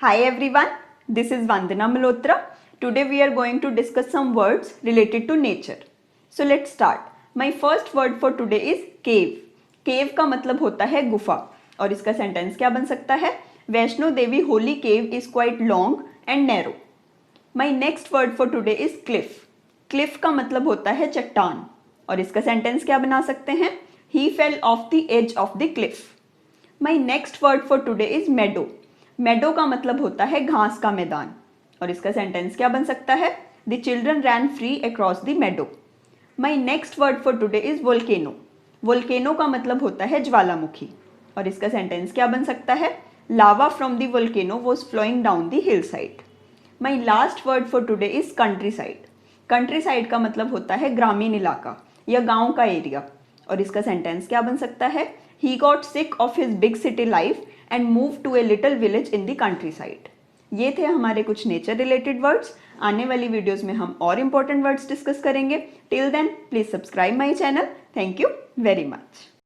Hi everyone, this is Vandana Malhotra. Today we are going to discuss some words related to nature. So let's start. My first word for today is cave. Cave का मतलब होता है गुफा और इसका sentence क्या बन सकता है? Vaishno Devi Holi cave is quite long and narrow. My next word for today is cliff. Cliff का मतलब होता है चट्टान और इसका सेंटेंस क्या बना सकते हैं? He fell off the edge of the cliff. My next word for today is meadow. मेडो का मतलब होता है घास का मैदान और इसका सेंटेंस क्या बन सकता है? The children ran free across the meadow. My next word for today is volcano. Volcano का मतलब होता है ज्वालामुखी और इसका सेंटेंस क्या बन सकता है? Lava from the volcano was flowing down the hillside. My last word for today is countryside. Countryside का मतलब होता है ग्रामीण इलाका या गाँव का एरिया और इसका सेंटेंस क्या बन सकता है? He got sick of his big city life and moved to a little village in the countryside. ये थे हमारे कुछ नेचर रिलेटेड वर्ड्स. आने वाली वीडियोस में हम और इम्पोर्टेंट वर्ड्स डिस्कस करेंगे. Till then please subscribe my channel. Thank you very much.